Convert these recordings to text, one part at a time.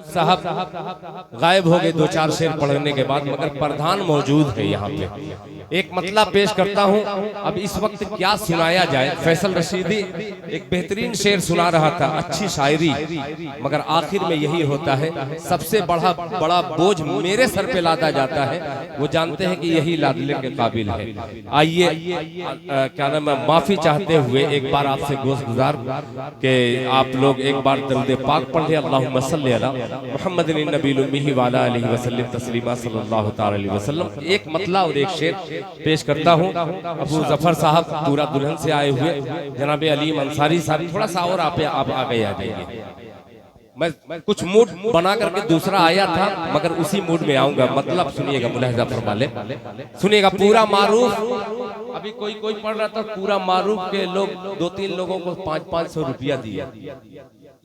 साहब गायब हो गए 2-4 शेर पढ़ने के बाद, मगर प्रधान मौजूद है यहाँ पे। एक मतला पेश करता हूँ। अब इस वक्त क्या सुनाया जाए। फैसल रशीदी एक बेहतरीन शेर सुना रहा था, अच्छी शायरी, मगर आखिर में यही होता है, सबसे बड़ा बोझ मेरे सर पे लादा जाता है, वो जानते हैं कि यही लादले के काबिल है। आइए क्या नाम है, माफी चाहते हुए एक बार आपसे गोश्तगुजार कि आप लोग एक बार दरूद पाक पढ़ ले, अल्लाहुम्मा सल्ली अला मुहम्मदिन नबील उम्मी व अला आलिहि वसल्लम तस्लीमा सल्लल्लाहु तआला अलैहि वसल्लम। एक मतला और एक शेर पेश करता हूँ। अबू जफर साहब पूरा दुल्हन से आए हुए, जनाब अलीम अंसारी साहब, थोड़ा सा और आप आगे आ जाइए। मैं कुछ मूड बना करके दूसरा आया था, मगर उसी मूड में आऊंगा। मतलब सुनिएगा, मुलाहिजा फरमा ले, सुनिएगा। पूरा मारूफ, अभी कोई पढ़ रहा था, पूरा मारूफ के लोग 2-3 लोगों को 500 रुपया दिया।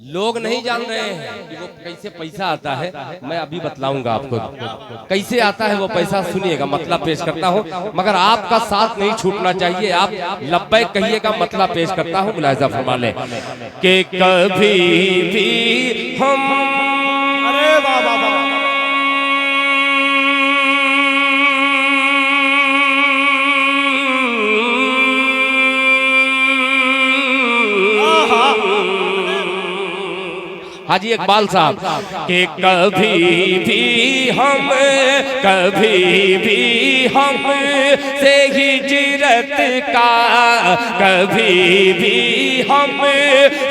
लोग नहीं जान रहे हैं कि वो कैसे पैसा आता है। मैं अभी बतलाऊंगा आपको कैसे आता है वो पैसा। सुनिएगा, मतलब पेश करता हूँ, मगर आपका साथ नहीं छूटना चाहिए। आप लब्बैक कहिएगा, मतलब पेश करता हूँ, मुलाहिजा फरमा ले कि कभी भी हम, अरे वाह वाह वाह, हाजी इकबाल साहब कि कभी भी हम से हिजरत का, कभी भी हम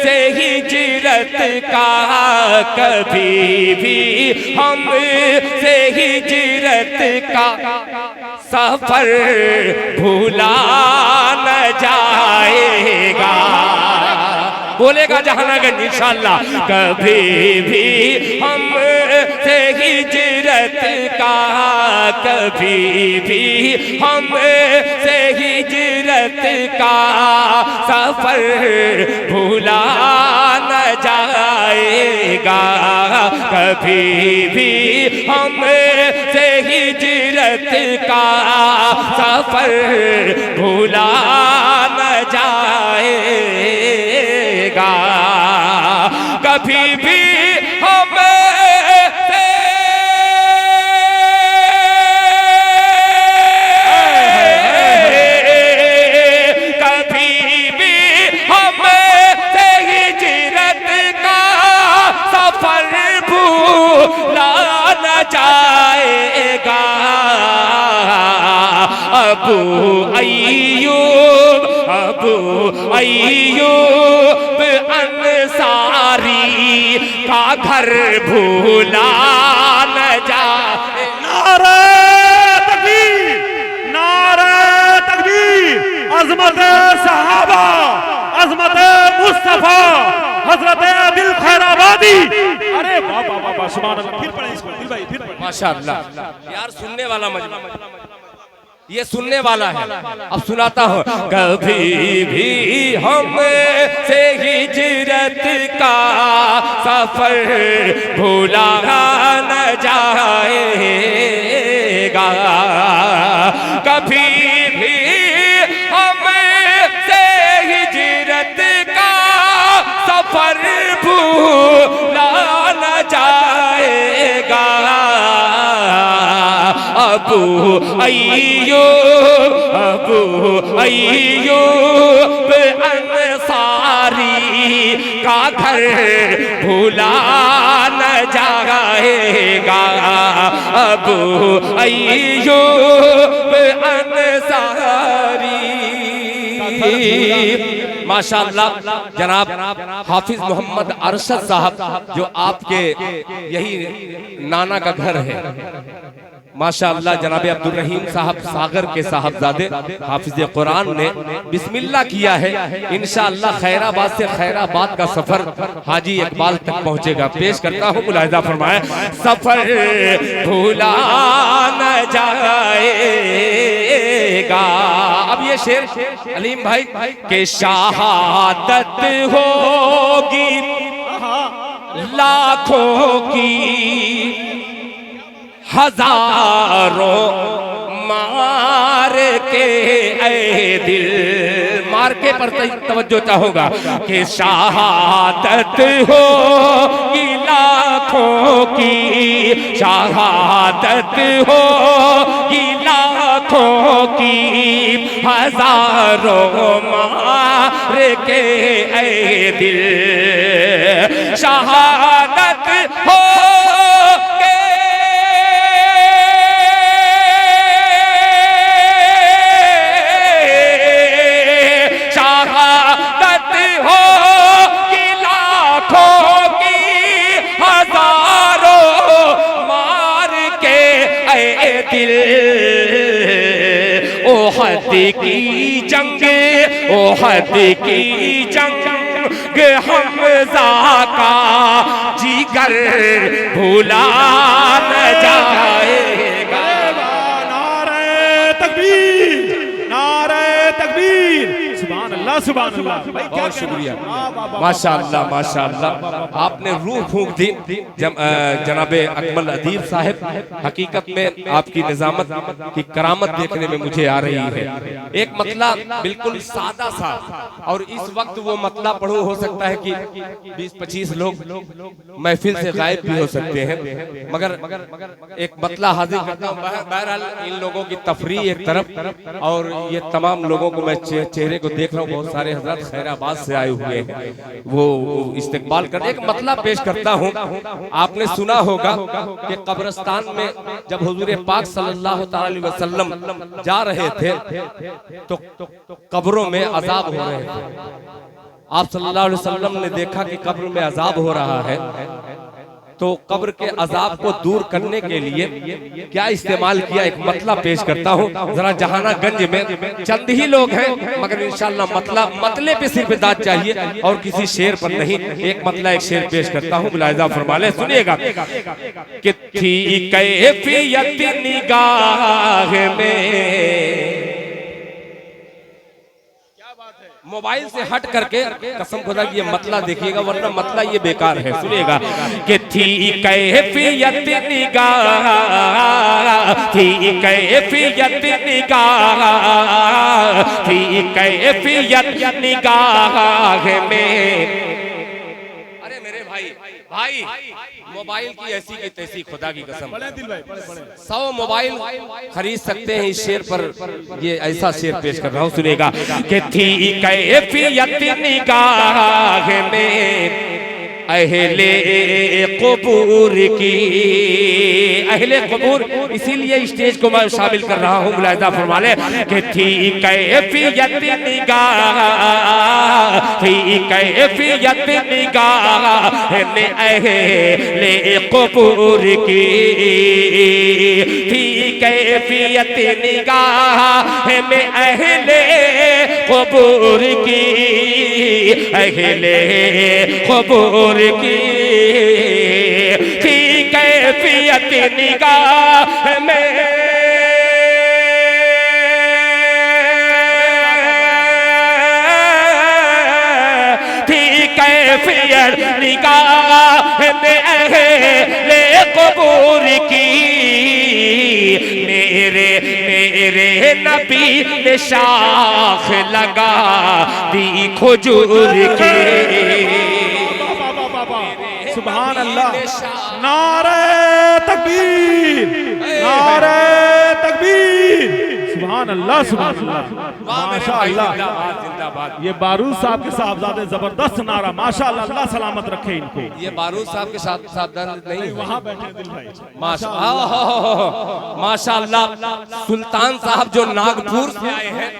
से हिजरत का, कभी भी हम से हिजरत का सफर भूला न जाएगा। बोलेगा जहानागंज इंशाअल्लाह। कभी भी हम से हिजरत का, कभी भी हम से हिजरत का सफर भूला न जाएगा। कभी भी हम से हिजरत का सफर भूला न जाएगा। कभी भी हम जाएगा। अबू अय्यूब अंसारी का घर भूला न जाए। नारे तकबीर, नारे तकबीर। अज़मत सहाबा, अज़मत मुस्तफा, हज़रत दिल खैराबादी। अरे वाह वाह वाह, सुभान अल्लाह। फिर पढ़े इसको दिल भाई, फिर पढ़े। माशाअल्लाह यार, सुनने वाला मजमा, ये सुनने वाला है। अब सुनाता हूँ। कभी भी हम से हिजरत का सफर भूला न जाएगा। कभी भी हम से हिजरत का सफर भूला न जाएगा। अबू अय्यूब अंसारी का घर भूला न जाएगा। अबू अय्यूब अंसारी। माशाअल्लाह जनाब हाफिज मोहम्मद अरशद साहब, जो आपके यही नाना का घर है। माशाअल्लाह जनाब अब्दुल रहीम साहब सागर के साहबजादे हाफिज कुरान ने बिस्मिल्लाह किया है। इंशाअल्लाह खैराबाद से खैराबाद का सफर हाजी इकबाल तक पहुंचेगा। पेश करता हूँ, मुलाहिजा फरमाए। सफर भूला न जाएगा। अब ये शेर अलीम भाई के शहादत होगी लाखों की, हजारों मार के ऐ दिल, मार के पर तवज्जो चाहूंगा कि शहादत हो कि लाखों की शहादत होगी, लाखों की हजारों मार के ऐ दिल शहादत हो ओहद की जंग, ओहद की जंग हमज़ा का जिगर भुला न जाएगा। नारे तकबीर, नारे तकबीर, सुभान अल्लाह, सुभान अल्लाह। बहुत शुक्रिया, माशाअल्लाह माशाअल्लाह। आपने रूह फूंक दी जनाबे अकमल अदीब साहब। हकीकत में आपकी निजामत की करामत देखने में मुझे आ रही है। एक मतला बिल्कुल सादा सा, और इस वक्त वो मतला पढ़ूं, हो सकता है कि 20-25 लोग महफिल से गायब भी हो सकते हैं, मगर एक मतला हाजिर करता हूं। बहरहाल इन लोगों की तफरीह एक तरफ, और ये तमाम लोगों को मैं चेहरे को देख रहा हूँ, बहुत सारे हजरत खैराबाद से आए हुए हैं, वो इस्तेकबाल कर। एक मतलब पेश करता हूँ। आपने सुना होगा कि कब्रिस्तान में जब हुजूर पाक सल्लल्लाहु अलैहि वसल्लम जा रहे थे तो कब्रों में अजाब हो रहे थे। आप सल्लल्लाहु अलैहि वसल्लम ने देखा कि कब्र में अजाब हो रहा है, तो कब्र के अजाब को दूर करने के लिए क्या इस्तेमाल किया, एक मतला पेश करता हूँ। जरा जहानागंज में चंद ही लोग हैं, मगर इंशाअल्लाह मतले पे सिर्फ दाद चाहिए और किसी शेर पर नहीं। एक मतला, एक शेर पेश करता हूँ, मुलाहिजा फरमा ले, सुनिएगा। कि थी कैफियत निगाह में, मोबाइल से हट करके कसम खुदा की ये मतला देखिएगा, वरना मतला ये बेकार है। सुनिएगा कि थी कैफियत निगाह, थी कैफियत निगाह, थी कैफियत निगाह में। अरे मेरे भाई मोबाइल की ऐसी की तैसी, खुदा की कसम 100 मोबाइल खरीद सकते हैं। इस शेर पर ये ऐसा शेर पेश कर रहा हूँ, सुनेगा। कि थी कैफियत निगाह में अहले कबूर की, अहले कबूर इसीलिए स्टेज को मैं शामिल कर रहा हूँ, मुलाहिजा फरमा ले। कि थी कैफियत निगाह, थी कैफियत निगाह में अहले कबूर की, थी कैफियत निगाह में अहले कबूर की, अहले कबूर की, थी कैफियत निगाह में। थी कैफियत निगाह में अहले कबूर की, मेरे नबी ने शाख लगा दी खजूर की। सुभान अल्लाह, नारे तकबीर, नारे तकबीर, सुभान अल्लाह, सुभान अल्लाह, माशाअल्लाह। ये बारूद साहब के साहबजादे जबरदस्त नारा, माशाअल्लाह, अल्लाह सलामत रखे इनको। ये बारूद साहब के साथ साहबजादे नहीं, वहाँ बैठे दिल भाई, माशाअल्लाह। सुल्तान साहब जो नागपुर से आए हैं,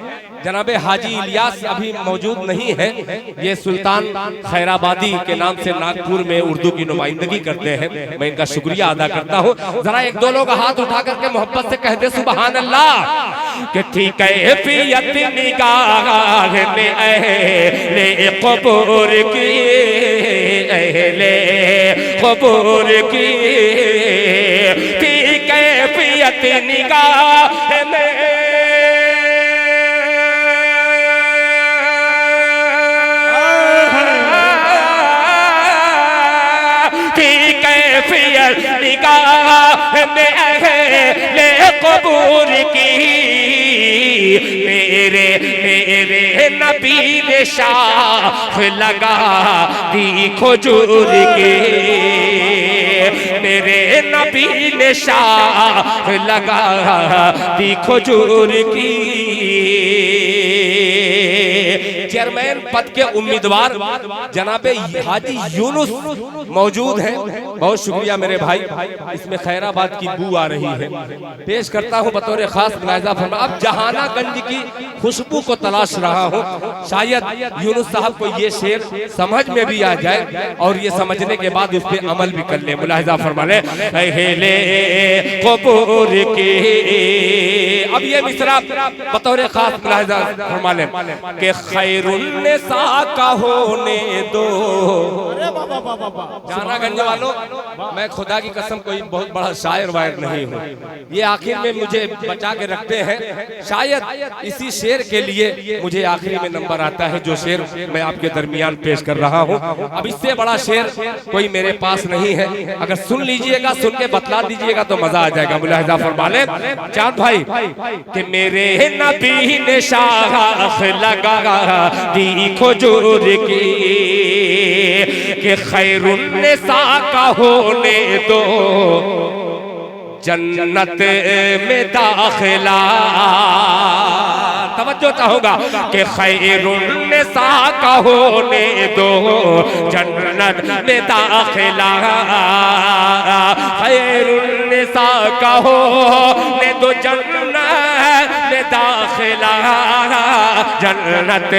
जनाबे हाजी इलियास अभी मौजूद नहीं है। ये सुल्तान खैराबादी के नाम से नागपुर में उर्दू की नुमाइंदगी करते हैं, मैं इनका शुक्रिया अदा करता हूँ। जरा एक दो लोग हाथ उठा करके मोहब्बत से कहते सुभान अल्लाह। कि थी कैफियत निगाह में अहले कबूर की, अहले कबूर की, थी कैफियत निगाह में। निगाह में अहले कबूर की, मेरे नबी ने शाख लगा दी खजूर की। मेरे नबी ने शाख लगा दी खजूर की। चेयरमैन पद के उम्मीदवार जनाबे हाजी यूनुस मौजूद हैं। बहुत शुक्रिया मेरे भाई, इसमें खैराबाद की बू आ रही है। पेश करता हूं बतौर खास मुलाहिजा फरमा। अब जहानागंज की खुशबू को तलाश रहा हूं, शायद यूनुस साहब को ये शेर समझ में भी आ जाए और ये समझने के बाद उस पर अमल भी कर ले। मुलाहिजा फरमा ले हेले कबूर के। अब ये मिसरा बतौर खास मुलाहिजा फरमा ले कि खैरुन्निसा का होने दो। जहानागंज वालों, मैं खुदा की कसम कोई बहुत बड़ा शायर वायर नहीं हूँ, ये आखिर में मुझे बचा के रखते हैं। शायद इसी शेर के लिए मुझे आखिरी में नंबर आता है, जो शेर मैं आपके दरमियान पेश कर रहा हूँ। अब इससे बड़ा शेर कोई मेरे पास नहीं है। अगर सुन लीजिएगा, सुन के बतला दीजिएगा तो मजा आ जाएगा। मुलाहिजा फरमा ले चांद भाई कि मेरे नबी ने शाख लगा दी खजूर की कि खैरुन्निसा का होने दो जन्नत में दाखिला। तवज्जो चाहूंगा कि खैरुन्निसा का होने दो जन्नत में दाखिला। खैरुन्निसा का होने दो जन्नत में दाखिला, जन्नत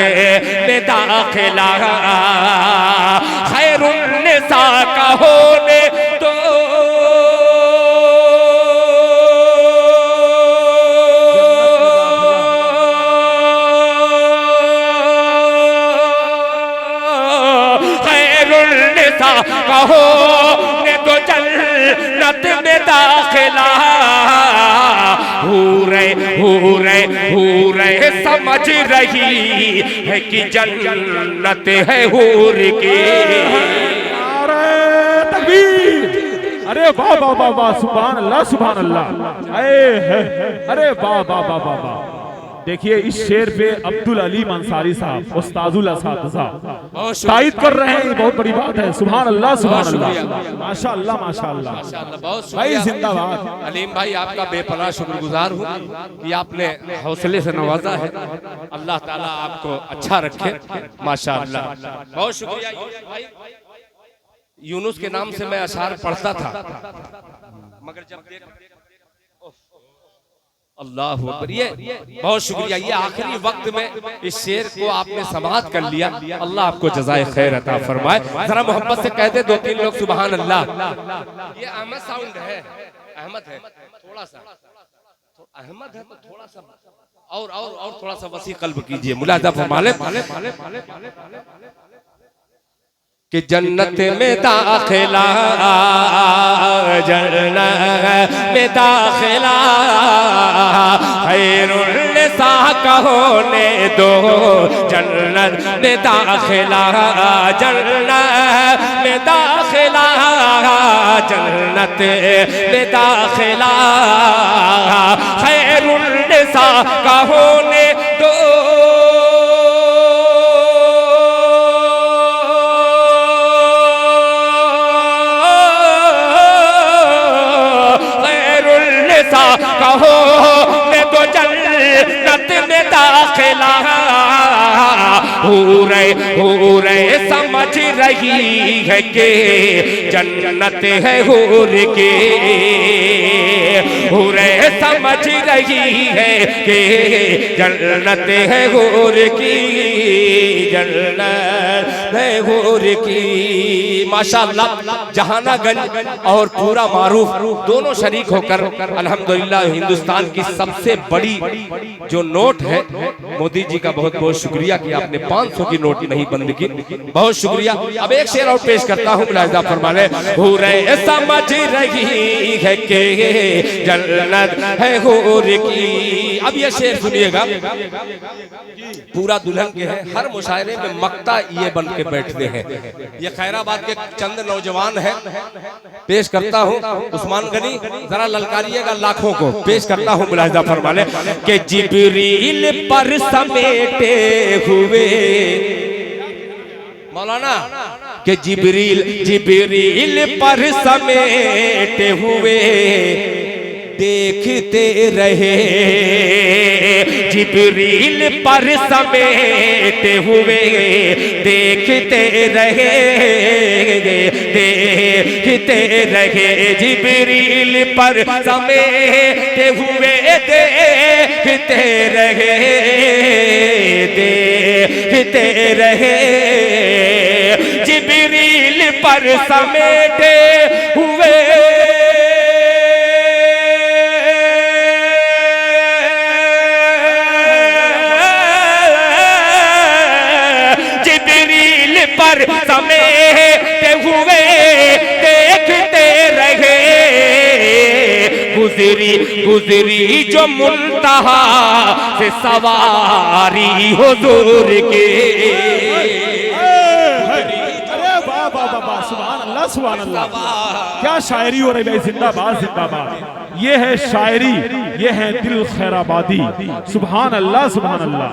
में दाखिला। खैरुन्निसा का होने दो कहो ने तो जन्नत में दाखिला। हूरे समझ रही है कि जन्नत है हूर की। नारे तकबीर। अरे वाह वाह वाह वाह, सुभान अल्लाह सुभान अल्लाह। अरे वाह वाह वाह वाह वाह। देखिए इस शेर पे अब्दुल अलीम अंसारी साहब उस्ताजुल असातिज़ा तायद कर रहे हैं, बहुत बड़ी बात है। सुभान अल्लाह सुभान अल्लाह, माशाअल्लाह माशाअल्लाह। भाई जिंदाबाद। अलीम भाई आपका बेपनाह शुक्रगुजार हूँ कि आपने हौसले से नवाजा है। अल्लाह ताला आपको अच्छा रखे, माशाअल्लाह। बहुत शुक्रिया भाई। यूनुस के नाम से मैं अशार पढ़ता था, मगर जब अल्लाह अकबर, ये बहुत शुक्रिया। ये आखिरी वक्त में इस शेर को आपने समाअत कर लिया। अल्लाह आपको जज़ाए खैर अता फरमाए। जरा मोहब्बत से कहते दो तीन लोग सुभान अल्लाह। ये अहमद साउंड है, अहमद है थोड़ा सा, तो अहमद है तो थोड़ा सा और थोड़ा सा वसी कल्ब कीजिए। मुलाहिजा फरमा ले कि जन्नत में दाखिला, जन्नत में दाखिला। खैरुन्निसा का होने दो जन्नत में दाखिला, जन्नत में दाखिला, जन्नत में दाखिला। खैरुन्निसा का होने दो कहो मैं तो जन्नत में दाखिला। हूरे समझ रही है कि जन्नत है हूर की। हूरे समझ रही है कि जन्नत है हूर की, जन्नत है हूर की। माशाअल्लाह जहानागंज और पूरा मारूफ दोनों शरीक होकर अल्हम्दुलिल्लाह हिंदुस्तान की सबसे बड़ी जो नोट है, मोदी जी का बहुत बहुत शुक्रिया कि आपने 500 की नोट नहीं बंद की। बहुत शुक्रिया। अब एक शेर और पेश करता हूँ, मुलाहिजा फरमा ले। हूरे समझ रही है कि जन्नत है हूर की। अब ये शेर सुनिएगा, पूरा दुल्हन के है, हर मुशायरे में मक्ता ये बन के बैठते हैं। ये खैराबाद के चंद नौजवान हैं। पेश करता हूँ उस्मान गनी, जरा ललकारिएगा लाखों को। पेश करता हूँ मुलाहिजा फरमा ले कि जिब्रील पर समेटे हुए मौलाना कि जिब्रील पर समेटे हुए देखते रहे, जिब्रील पर समेटे हुए देखते रहे, देखते रहे, जिब्रील पर समेटे हुए देखते रहे, देखते रहे, जिब्रील पर समेटे हुए पर समेटे हुए देखते रहे, गुजरी जो मुंतहा से सवारी हुजूर के। सुभान अल्लाह, क्या शायरी हो रही भाई, जिंदाबाद जिंदाबाद। ये है शायरी, ये है दिल खैराबादी। सुभान अल्लाह सुभान अल्लाह,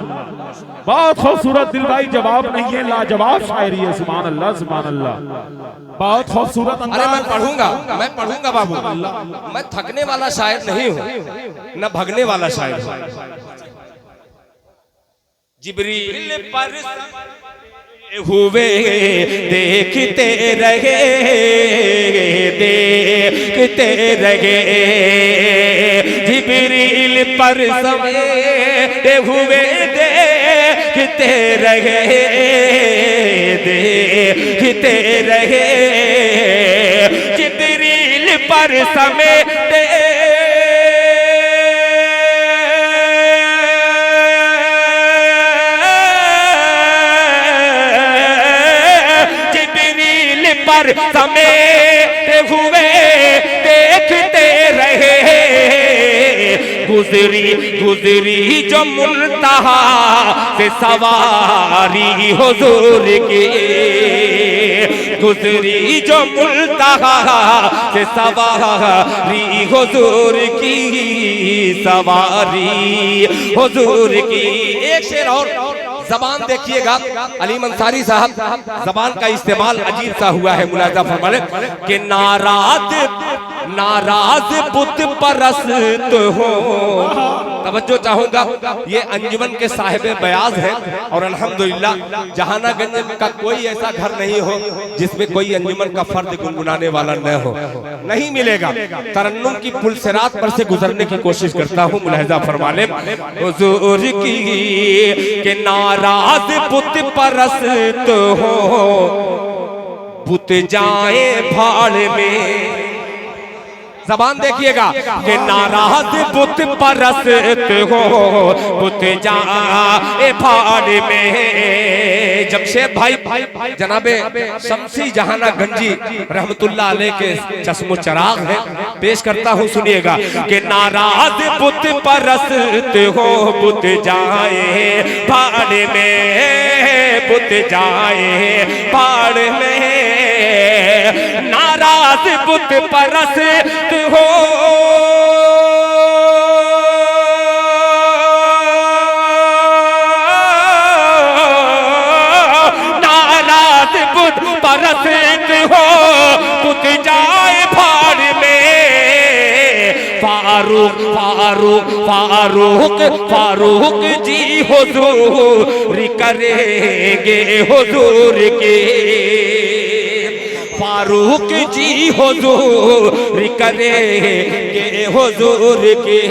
बहुत खूबसूरत दिल भाई, जवाब नहीं है, लाजवाब शायरी है। सुभान अल्लाह सुभान अल्लाह, बहुत खूबसूरत अंदाज। अरे मैं पढ़ूंगा बाबू, मैं थकने वाला शायर नहीं हूँ, न भगने वाला शायर हूँ। जिब्रील पर हुए देखते रहे, देखते रहे, जिब्रील पर समेटे हुए देखते रहे, देखते रहे, जिब्रील पर समेटे पर समेटे हुए देखते रहे, गुजरी जो मुंतहा से सवारी हुजूर की, गुजरी जो मुंतहा से सवारी हुजूर की, सवारी हुजूर की। एक शेर और, जबान देखिएगा, अलीम अंसारी साहब, जबान का इस्तेमाल अजीब सा हुआ है, मुलाजा फरमाने कि नाराज बुत परस्त हो। तवज्जो चाहूंगा, ये अंजुमन के साहिबे बयाज है और अल्हम्दुलिल्लाह जहानागंज का कोई ऐसा घर नहीं हो जिसमें कोई अंजुमन का फर्द गुनगुनाने वाला न हो, नहीं मिलेगा। तरन्नुम की पुलसिरात पर से गुजरने की कोशिश करता हूँ, मुलाहिजा फरमाने हुजूर की कि नाराज बुत परस्त हो, बुत जाए भाड़ में। जबान देखिएगा कि नाराज बुत परस्त हो, बुत जाए भाड़ में। जमशेद भाई जनाबे शमसी जहाना गंजी रहमतुल्लाह अलैह के चश्मो चराग है, पेश करता हूँ, सुनिएगा कि नाराज बुत परस्त हो, बुत जाए भाड़ में, बुत जाए भाड़ में, नाराज बुत परस्त हो, नाराज बुत परस्त हो, बुत जाए भाड़ में। फारूक फारूक फारूक फारूक जी हुजूर करेंगे हुजूर के, फारूक जी हुजूर करेंगे हुजूर के,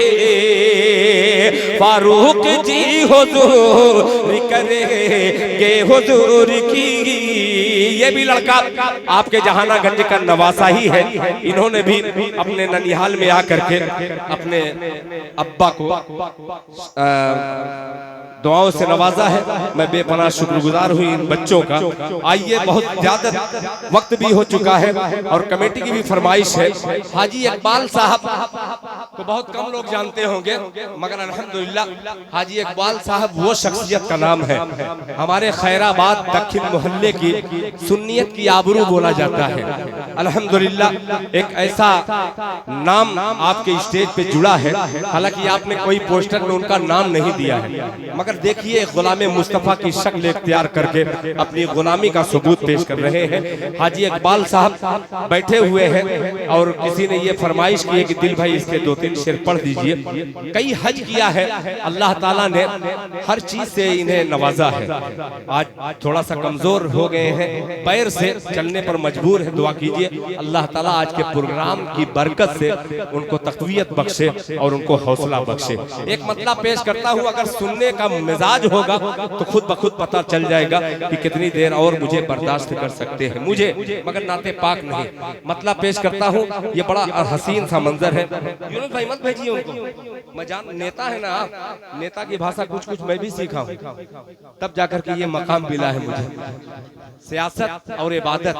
फारूक जी हुजूर करेंगे हुजूर की। ये भी लड़का आपके जहानागंज का नवासा ही है, इन्होंने भी अपने ननिहाल में आकर के अपने अब्बा को दुआओं से नवाजा है। मैं बेपनाह शुक्रगुजार हुई इन बच्चों का। आइए, बहुत ज्यादा वक्त भी हो चुका है और कमेटी की भी फरमाइश है। हाजी इकबाल साहब को बहुत कम लोग जानते होंगे, मगर अल्हम्दुलिल्लाह हाजी इकबाल साहब वो शख्सियत का नाम है। हमारे खैराबाद दक्षिण मोहल्ले की सुन्नियत की आबरू बोला जाता है। अल्हम्दुलिल्लाह एक ऐसा नाम आपके स्टेज पे जुड़ा है, हालांकि आपने कोई पोस्टर में उनका नाम नहीं दिया है, मगर देखिए गुलाम मुस्तफ़ा की शक्ल इख्तियार करके अपनी गुलामी का सबूत पेश कर रहे हैं। हाजी इकबाल साहब बैठे हुए हैं और किसी ने ये फरमाइश की है कि दिल भाई इसके 2-3 शेर पढ़ दीजिए। कई हज किया है, अल्लाह ताला ने हर चीज से इन्हें नवाजा है। आज थोड़ा सा कमजोर हो गए हैं, पैर से चलने पर मजबूर है। दुआ कीजिए अल्लाह ताला आज के प्रोग्राम की बरकत से उनको तक़वियत बख्शे और उनको हौसला बख्शे। एक मतलब पेश करता हूँ, अगर सुनने का मिजाज होगा तो खुद ब खुद पता चल जाएगा कि कितनी देर और मुझे बर्दाश्त कर सकते हैं मुझे, मगर नाते पाक नहीं। मतलब पेश करता हूँ, ये बड़ा हसीन सा मंजर है। यूनुस भाई मत भेजिए उनको, मैं जान नेता है ना आप, नेता की भाषा कुछ कुछ मैं भी सीखा हूँ, तब जाकर के ये मकाम मिला है मुझे। सियासत और इबादत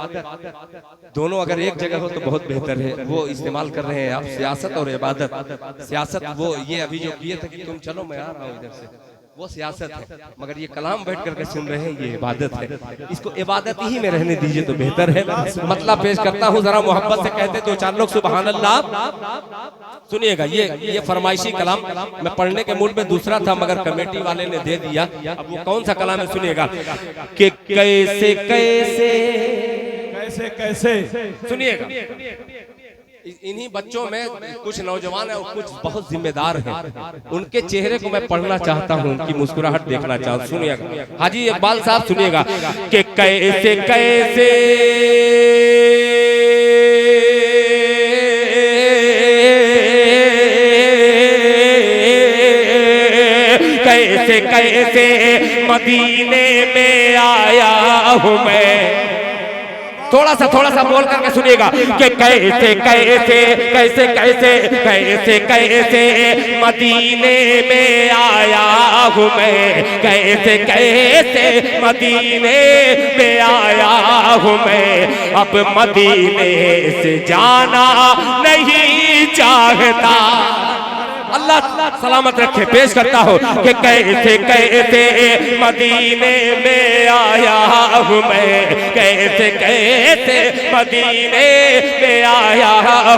दोनों अगर एक जगह हो तो बहुत बेहतर है। वो इस्तेमाल कर रहे हैं आप, सियासत और इबादत। सियासत वो ये अभी जो किए थे कि तुम चलो मैं आ रहा हूँ इधर से, वो सियासत है, मगर ये कलाम बैठ करके सुन रहे हैं ये इबादत है। इसको इबादत ही में रहने दीजिए तो बेहतर है। मतलब पेश करता हूँ, जरा मोहब्बत से कहते 2-4 लोग सुभान अल्लाह। सुनिएगा ये फरमाइशी कलाम मैं पढ़ने के मूड में दूसरा था, मगर कमेटी वाले ने दे दिया। अब वो कौन सा कलाम है सुनिएगा कि कैसे कैसे कैसे कैसे सुनिएगा। इन्हीं बच्चों में कुछ नौजवान है और कुछ बहुत जिम्मेदार हैं, उनके चेहरे को मैं पढ़ना चाहता हूँ, उनकी मुस्कुराहट देखना चाहता हूँ। सुनिएगा हाजी इकबाल साहब, सुनिएगा कि कैसे कैसे कैसे कैसे मदीने में आया हूँ मैं। थोड़ा सा बोल करके सुनिएगा कि कैसे कैसे कैसे कैसे कैसे कैसे मदीने में आया हूँ मैं, कैसे कैसे मदीने में आया हूँ मैं। अब मदीने से जाना नहीं चाहता। अल्लाह सलामत रखे। पेश करता हूँ कि कैसे कैसे मदीने में आया हूँ मैं, कैसे कैसे मदीने में आया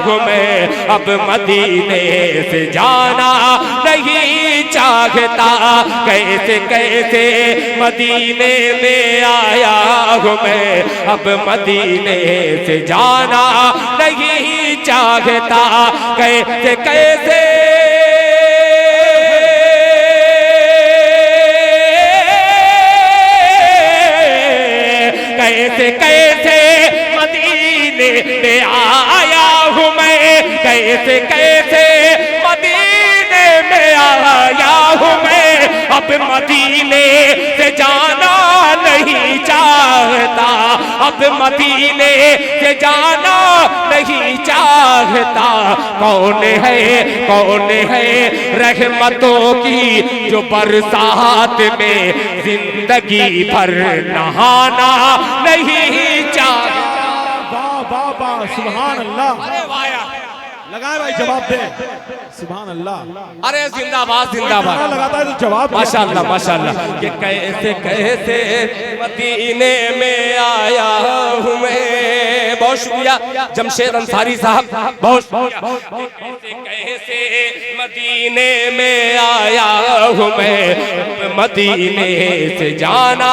हूँ मैं। अब मदीने से जाना नहीं चाहता, कैसे कैसे मदीने में आया हूँ मैं। अब मदीने से जाना नहीं चाहता, कैसे कैसे कैसे कैसे मदीने में आया हूँ मैं, कैसे कैसे मदीने में आया हूँ मैं। अब मदीने से जाना नहीं चाहता, अब मदीने से जाना नहीं चाहता। कौन है रहमतों की जो बरसात में जिंदगी भर नहाना नहीं चाहता। वाह वाह वाह, सुभान अल्लाह। अरे वाह, लगाए भाई जवाब दे, सुभान अल्लाह। अरे जिंदाबाद जिंदाबाद, लगाता है तो जवाब माशाअल्लाह माशाअल्लाह। कि कैसे कैसे मदीने में आया हूँ मैं। बहुत शुक्रिया जमशेद अंसारी साहब, बहुत कैसे कैसे मदीने में आया हूँ मैं। मदीने से जाना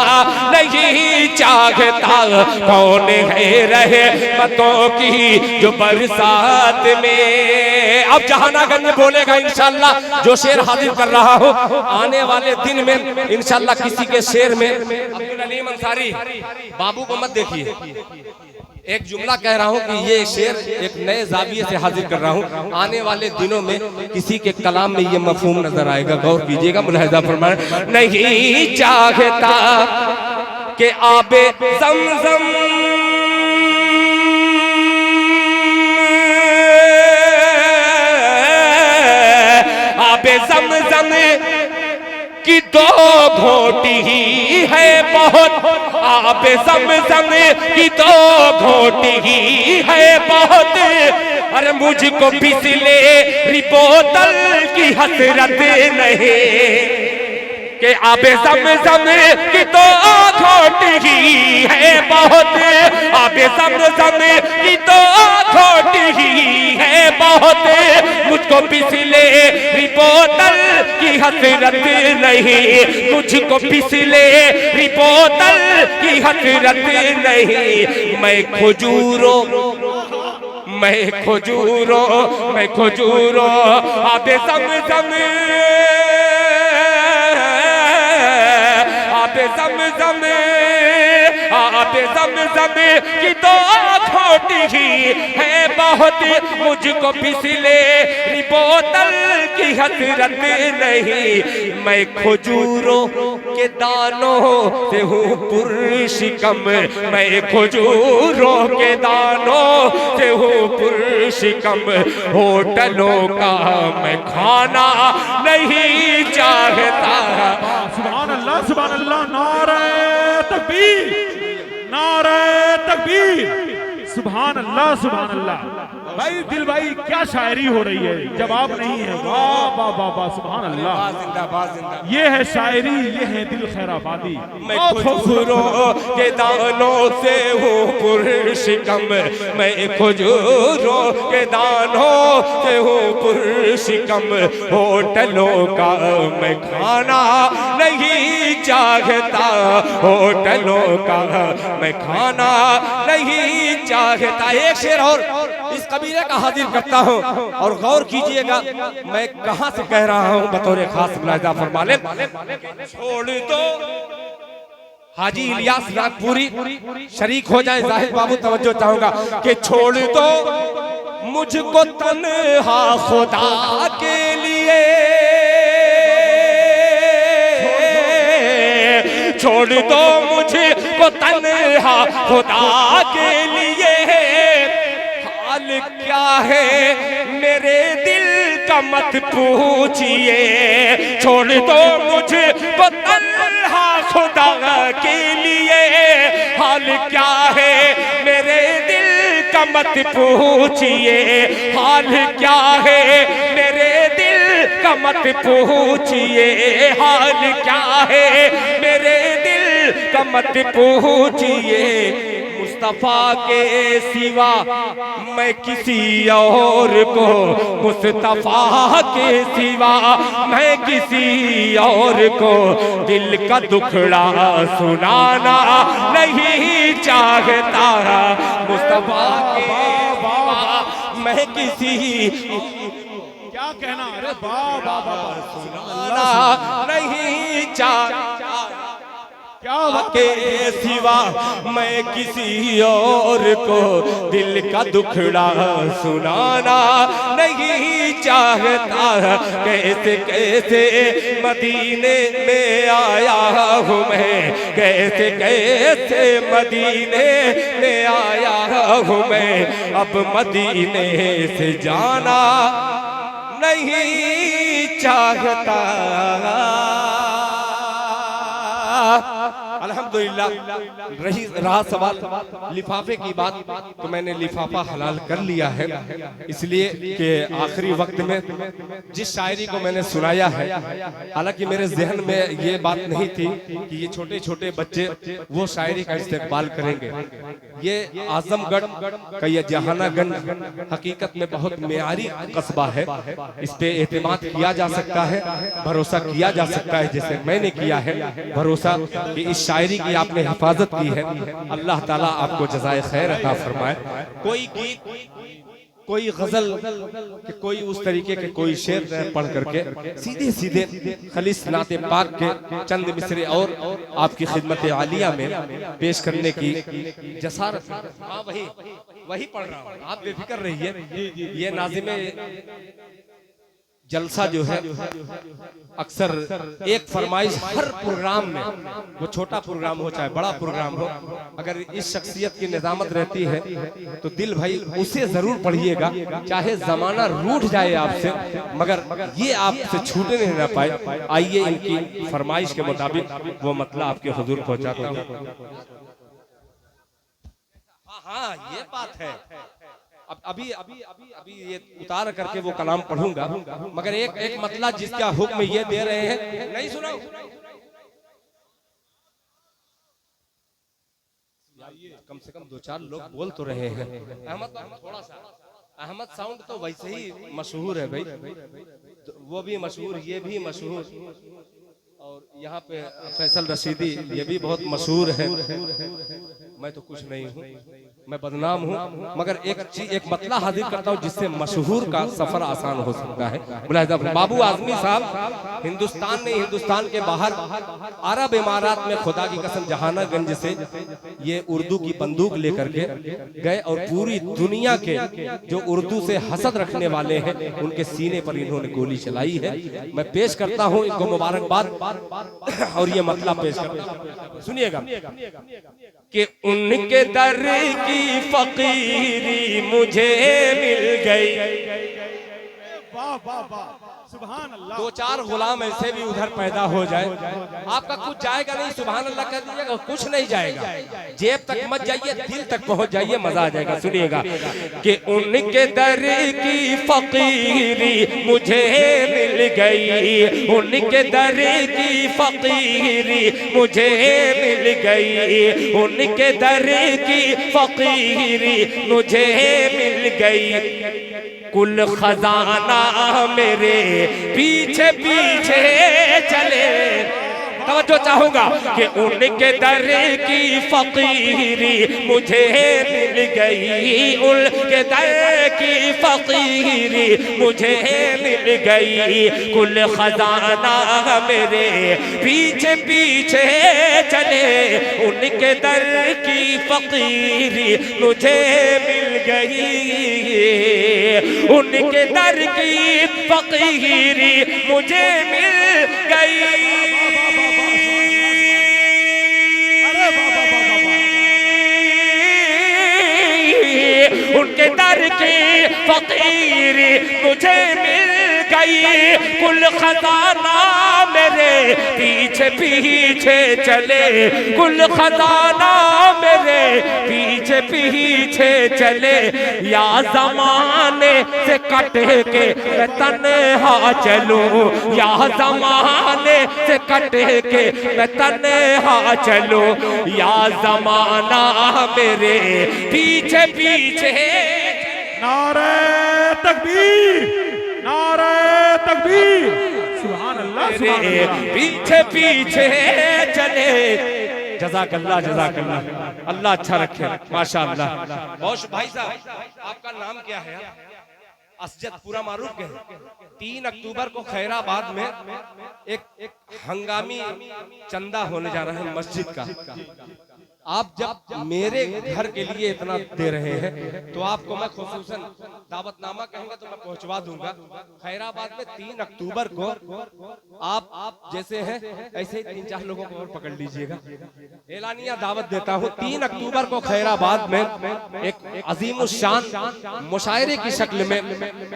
नहीं चाहता, कौन है रहमतों की जो बरसात में। अब जहानागंज में बोलेगा इंशाल्लाह, जो शेर हाजिर कर रहा हूँ आने वाले दिन में इंशाल्लाह किसी के शेर में। अब्दुल अलीम अंसारी बाबू को मत देखिए, एक जुमला कह रहा हूँ कि ये शेर एक नए जाविये से हाजिर कर रहा हूँ। आने वाले दिनों में किसी के कलाम में ये मफहूम नजर आएगा, गौर कीजिएगा, मुलाहिजा फरमाए। नहीं चाहता कि आबे ज़मज़म आबे ज़मज़म की दो घोटी ही है बहुत, आबे ज़मज़म की दो घोटी ही है बहुत। अरे मुझको बिसलेरी बोतल की हसरत नहीं कि आबे ज़म-ज़म की तो खोटी ही है बहुत, आबे ज़म-ज़म की तो खोटी ही है बहुत, मुझको बिसलेरी बोतल की हसरत नहीं, मुझको बिसलेरी बोतल की हसरत नहीं। मैं खजूरों आबे ज़म-ज़म आबे ज़म-ज़म की तो खोटी ही है बहुत, मुझको बिसलेरी बोतल की हसरत नहीं। मैं खजूरों के दानों से हूँ पुरशिकम, मैं खजूरों के दानों से हूँ पुरशिकम, होटलों का मैं खाना नहीं चाहता। सुभान अल्लाह, नारे तकबीर, नारे तकबीर, सुभान अल्लाह। भाई दिल भाई क्या शायरी हो रही है, जवाब नहीं है। वाह वाह वाह वाह, सुभान अल्लाह। ये है शायरी, ये है दिल खैराबादी। मैं खजूरों के दानों से हूँ पुरशिकम, मैं खजूरों के दानों से हूँ पुरशिकम, होटलों का मैं खाना नहीं चाहता, होटलों का मैं खाना नहीं चाहता। एक शेर और इस कबीले का हाजिर करता हूँ और गौर कीजिएगा मैं कहां से कह रहा हूँ बतौर खास मुलाहिजा फरमा लें। छोड़ दो हाजी इलियास नागपुरी शरीक हो जाए, जाहिद बाबू तवज्जो चाहूंगा कि छोड़ दो मुझको तन्हा खुदा के लिए, छोड़ दो मुझको तन्हा खुदा के लिए, हाल क्या है मेरे दिल का मत पूछिए, छोड़ दो मुझको तन्हा खुदा के लिए, हाल क्या है मेरे दिल का मत पूछिए, हाल क्या है मेरे दिल का मत पूछिए, हाल क्या है मेरे दिल का मत पूछिए। मुस्तफा के सिवा मैं किसी और को, मुस्तफा के सिवा मैं किसी और को दिल का दुखड़ा सुनाना नहीं चाहता, मुस्तफा के सिवा मैं किसी क्या कहना, अरे वाह वाह वाह, सुनाना नहीं चाहता, क्या के सिवा मैं किसी और को दिल का दुखड़ा सुनाना नहीं चाहता। कैसे कैसे मदीने में आया हूँ मैं, कैसे कैसे मदीने में आया हूँ मैं, अब मदीने से जाना नहीं चाहता। अल्हम्दुलिल्लाह रही रहा सवाल लिफाफे की बात, तो मैंने लिफाफा हलाल कर लिया है, इसलिए कि आखिरी वक्त में जिस शायरी को मैंने सुनाया है, हालांकि मेरे जहन में ये बात नहीं थी कि ये छोटे छोटे बच्चे वो शायरी का इस्तेमाल करेंगे। ये आजमगढ़ का ये जहानागंज हकीकत में बहुत मेयारी कस्बा है, इस पे एतमाद किया जा सकता है, भरोसा किया जा सकता है, जैसे मैंने किया है भरोसा कि इस शायरी की आपने हिफाजत की है। अल्लाह ताला आपको जज़ाए खैर अता फरमाए। कोई गीत, कोई गजल, कोई उस तरीके के कोई शेर पढ़ करके सीधे सीधे खलीस नाते पाक के चंद मिसरे और आपकी खिदमत आलिया में पेश करने की जसारत। हाँ वही पढ़ रहा हूँ, आप बेफिक्र रहिए। ये नाज़िमे जलसा जो है अक्सर एक फरमाइश हर प्रोग्राम में, वो छोटा प्रोग्राम हो चाहे बड़ा प्रोग्राम हो, अगर इस शख्सियत की निजामत रहती है तो दिल भाई उसे जरूर पढ़िएगा, चाहे जमाना रूठ जाए आपसे, मगर ये आपसे छूटने नहीं ना पाए। आइए इनकी फरमाइश के मुताबिक वो मतलब आपके हुजूर पहुंचाता हूँ। हाँ ये बात है, अब अभी ये उतार करके वो कलाम पढ़ूंगा, मगर एक मतला जिसका हुक्म ये दे रहे हैं, नहीं सुना कम से कम 2-4 लोग बोल तो रहे हैं। अहमद थोड़ा सा अहमद साउंड तो वैसे ही मशहूर है भाई, तो वो भी मशहूर, ये भी मशहूर, और यहाँ पे फैसल रशीदी ये भी बहुत मशहूर है। मैं तो कुछ नहीं हूँ, मैं बदनाम हूँ, मगर एक मतला हाजिर करता हूँ जिससे मशहूर का सफर आसान हो सकता है। बाबू आजमी साहब हिंदुस्तान नहीं, हिंदुस्तान के बाहर अरब इमारात में खुदा की कसम जहानागंज से ये उर्दू की बंदूक लेकर के गए और पूरी दुनिया के जो उर्दू से हसद रखने वाले हैं उनके सीने पर इन्होंने गोली चलाई है। मैं पेश करता हूँ इनको मुबारकबाद और ये मतला पेश करता हूँ, सुनिएगा कि उनके दर की फकीरी मुझे मिल गई। वाह वाह वाह, सुभान अल्लाह। 2-4 गुलाम ऐसे भी उधर पैदा हो जाए, आपका कुछ जाएगा नहीं, सुभान अल्लाह कह दीजिएगा, कुछ नहीं जाएगा। जेब तक मत जाइए, दिल तक पहुंच जाइए, मजा आ जाएगा। सुनिएगा कि उनके दर की फकीरी मुझे मिल गई, उनके दर की फकीरी मुझे मिल गई, उनके दर की फकीरी मुझे मिल गई। कुल खजाना मेरे पीछे पीछे चले। तवज्जो चाहूंगा कि उनके दर की फकीरी मुझे मिल गई, उनके दर की फकीरी मुझे मिल गई। कुल खजाना मेरे पीछे पीछे चले, उनके दर की फकीरी मुझे मिल गई, उनके दर की फकीरी मुझे मिल गई। उनके दर की फकीरी मुझे मिल गई। कुल खजाना मेरे पीछे पीछे चले, कुल खजाना मेरे पीछे पीछे चले। या जमाने से कट के मैं तन्हा चलूं, या जमाने से कट के मैं तन्हा चलूं। या जमाना मेरे पीछे पीछे। नारे तकबीर, नारे तकबीर, सुभान अल्लाह, सुभान अल्लाह। पीछे पीछे चले। जज़ाकल्लाह जज़ाकल्लाह, अल्लाह अच्छा रखे, माशाअल्लाह। बहुत भाई साहब आपका नाम क्या है? असजद पूरा मारूफ है। 3 अक्टूबर को खैराबाद में एक हंगामी चंदा होने जा रहा है मस्जिद का। आप जब मेरे घर के लिए इतना दे रहे हैं तो आपको मैं खुसूसन दावतनामा कहेंगे तो मैं पहुंचवा दूंगा। खैराबाद में 3 अक्टूबर को आप जैसे हैं ऐसे 3-4 लोगों को और पकड़ लीजिएगा। एलानिया दावत देता हूं, 3 अक्टूबर को खैराबाद में एक अजीम शान मुशायरे की शक्ल में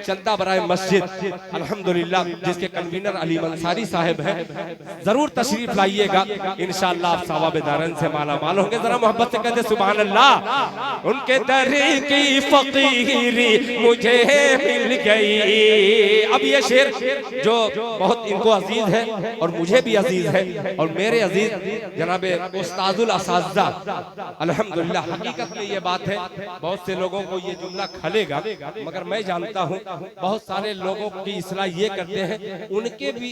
चंदा बराए मस्जिद अल्हम्दुलिल्लाह, जिसके कन्वीनर अली मंसारी साहब हैं, जरूर तशरीफ लाइएगा। इंशाअल्लाह आप सवाब-ए-दारन से माला माल होंगे। जरा मोहब्बत से कहते सुभान अल्लाह। उनके दर की फकीरी मुझे मिल गई। अब ये शेर जो बहुत इनको अजीज है और मुझे भी अजीज है, और मेरे अजीज जनाबे उस्ताजुल असातिज़ा अल्हम्दुलिल्लाह, हकीकत में ये बात है, बहुत से लोगों को ये जुमला खलेगा, मगर मैं जानता हूँ बहुत सारे लोगों की इस्लाह ये करते हैं, उनके भी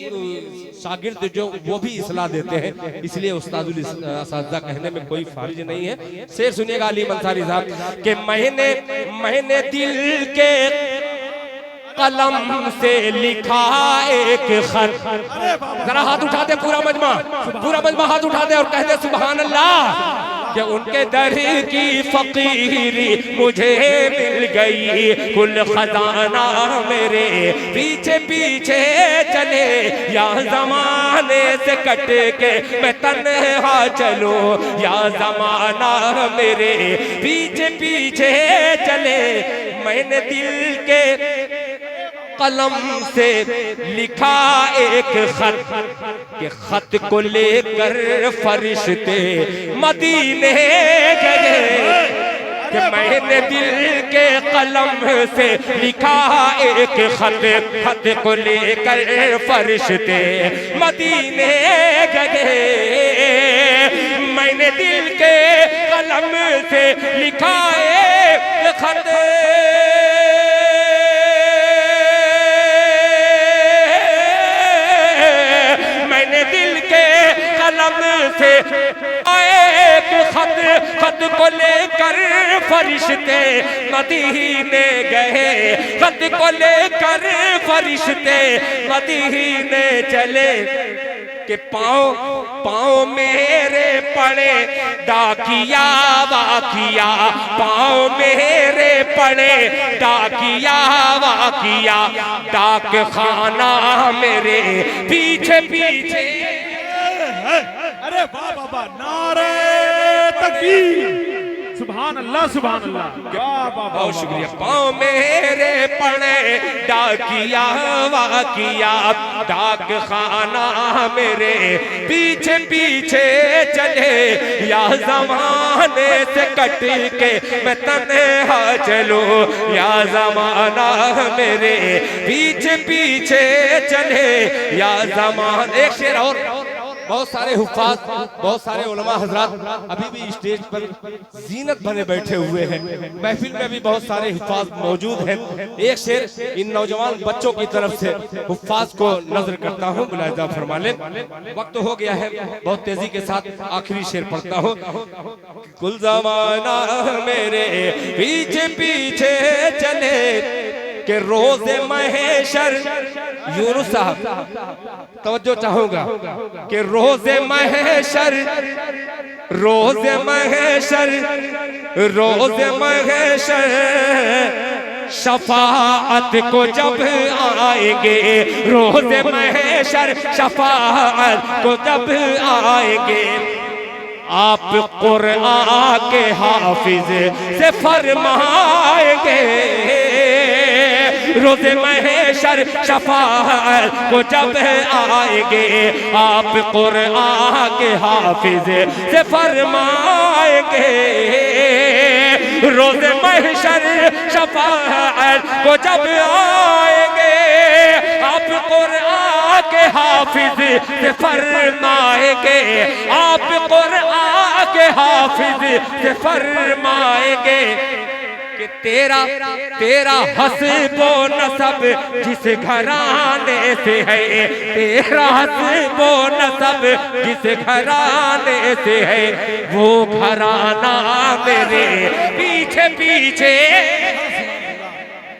शागिर्द जो वो भी इस्लाह देते हैं, इसलिए उस्ताजुल असातिज़ा कहने में कोई फारिज नहीं है। शेर सुनिएगा अली मंसारी साहब कि मैंने दिल के कलम से लिखा एक खत। जरा हाथ उठा दे पूरा मजमा हाथ उठा दे और कह दे सुभान अल्लाह कि उनके दर की फकीरी मुझे मिल गई। कुल खजाना मेरे पीछे पीछे चले, या जमाने से कट के मैं तन्हा चलूं। या जमाना मेरे पीछे पीछे चले, मैंने दिल के कलम से लिखा एक खत, के खत को लेकर फरिश्ते मदीने गए। कि मैंने दिल के कलम से लिखा एक खत, खत को लेकर फरिश्ते मदीने गए। मैंने दिल के कलम से लिखा एक खत, मैंने दिल के कलम से एक खत, खत को लेकर फरिश्ते मदीने गए। खत को लेकर फरिश्ते मदीने चले कि पाँव पाँव मेरे पड़े डाकिया वाकिया, पाँव मेरे पड़े डाकिया वाकिया, डाक खाना मेरे पीछे पीछे। अरे वाह वाह वाह, नारे तकबीर, सुभान अल्लाह सुभान अल्लाह, वाह वाह बहुत शुक्रिया। पाँव मेरे पड़े डाकिया वाकिया, डाक खाना मेरे पीछे पीछे चले। या जमाने से कट के मैं तन्हा चलूं, या जमाना मेरे पीछे पीछे चले। या जमान, एक शेर और। बहुत सारे हुफ़ाज़, बहुत सारे उलमा हजरात अभी भी स्टेज पर जीनत बने बैठे हुए हैं। महफिल में भी बहुत सारे हुफ़ाज़ मौजूद हैं। एक शेर इन नौजवान बच्चों की तरफ से हुफ़ाज़ को नजर करता हूँ, मुलाहिज़ा फरमा लें। वक्त हो गया है, बहुत तेजी के साथ आखिरी शेर पढ़ता हूँ। कुल ज़माना मेरे पीछे पीछे चले कि रोज़े महशर, यूनुस साहब तवज्जो चाहूंगा कि रोज़े महशर, रोज़े महशर, रोज़े महशर शफाअत को जब आएंगे, रोज़े महशर शफाअत को जब आएंगे, आप कुरआन के हाफिज से फरमाएंगे। रोज़े महशर शफाअत को जब आएंगे, आप कुरआन के हाफिज से फरमाएंगे। रोज़े महशर शफाअत को जब आएंगे, आप कुरआन के हाफिज से फरमाएंगे, आप कुरआन के हाफिज से फरमाएंगे कि तेरा तेरा हस्बो नसब जिस घराने से है, तेरा हस्बो नसब जिस घराने से है, वो घराना मेरे पीछे पीछे।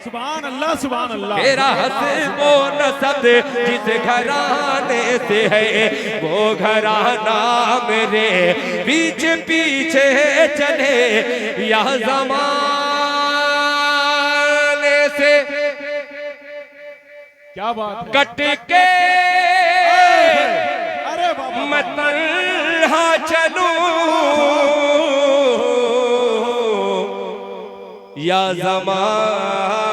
सुभान अल्लाह सुभान अल्लाह। तेरा हस्बो नसब जिस घराने से है, वो घराना मेरे पीछे पीछे चले। यह ज़माने से क्या बात, कट के अरे बाबा मैं तन्हा चलूं, या ज़माना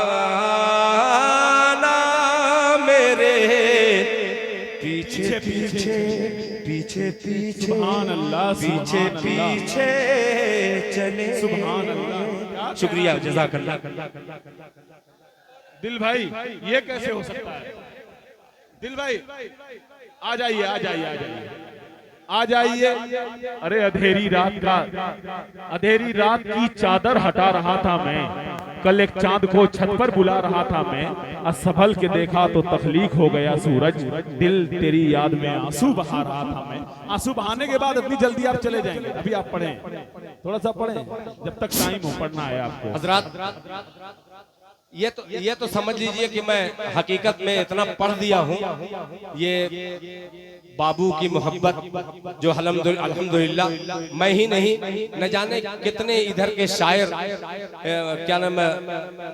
मेरे पीछे पीछे पीछे पीछे, सुभान अल्लाह पीछे पीछे चले। सुभान अल्लाह, शुक्रिया, जज़ाकल्लाह। दिल भाई ये कैसे हो सकता है? दिल भाई आ जाइए आ जाइए आ जाइए आ जाइए। अरे अंधेरी रात का, अंधेरी रात की चादर हटा रहा था मैं, कल एक चांद को छत पर बुला रहा था मैं, और संभल के देखा तो तख्लीक हो गया सूरज, दिल तेरी याद में आंसू बहा रहा था मैं। आंसू बहाने के बाद इतनी जल्दी आप चले जाएंगे? अभी आप पढ़ें, थोड़ा सा पढ़ें, जब तक टाइम हो पढ़ना है आपको। हजरात ये तो समझ लीजिए कि मैं हकीकत में इतना पढ़ दिया हूँ। ये बाबू की मोहब्बत जो अल्हम्दुलिल्लाह मैं ही नहीं, न जाने कितने इधर के शायर, क्या नाम है,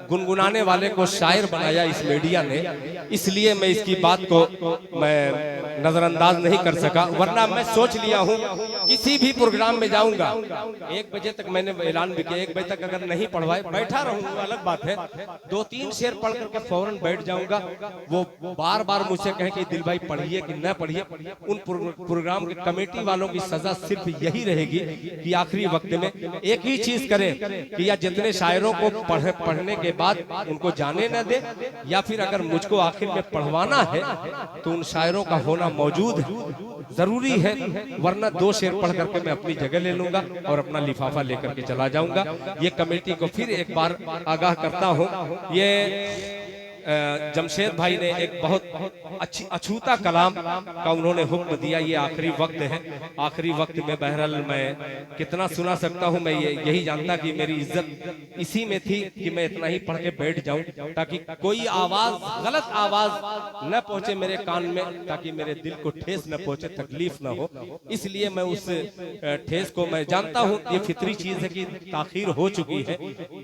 गुनगुनाने वाले को शायर बनाया इस मीडिया ने, इसलिए मैं इसकी बात को मैं नजरअंदाज नहीं कर सका। वरना मैं सोच लिया हूँ किसी भी प्रोग्राम में जाऊंगा, 1 बजे तक मैंने ऐलान भी किया, 1 बजे तक अगर नहीं पढ़वाए बैठा रहूंगा अलग बात है, 2-3 शेर पढ़ करके फौरन बैठ जाऊंगा। वो बार बार मुझसे कहें कि दिल भाई पढ़िए कि न पढ़िए, उन प्रोग्राम के कमेटी वालों की सजा सिर्फ यही रहेगी कि आखिरी वक्त में एक ही चीज करें कि या जितने शायरों को पढ़ने के बाद उनको जाने न दे, या फिर अगर मुझको आखिर में पढ़वाना है तो उन शायरों का होना मौजूद जरूरी है, वरना 2 शेर पढ़ करके मैं अपनी जगह ले लूंगा और अपना लिफाफा लेकर के चला जाऊंगा। ये कमेटी को फिर एक बार आगाह करता हूं। ये जमशेद भाई ने एक बहुत अच्छी अछूता कलाम का उन्होंने हुक्म दिया। ये आखिरी वक्त है, आखिरी वक्त में बहरहाल मैं कितना सुना सकता हूं, मैं यही जानता कि मेरी इज्जत इसी में थी कि मैं इतना ही पढ़ के बैठ जाऊं, ताकि कोई आवाज, गलत आवाज न पहुंचे मेरे कान में, ताकि मेरे दिल को ठेस न पहुंचे, तकलीफ न हो। इसलिए मैं उस ठेस को, मैं जानता हूं ये फितरी चीज है कि ताखीर हो चुकी है,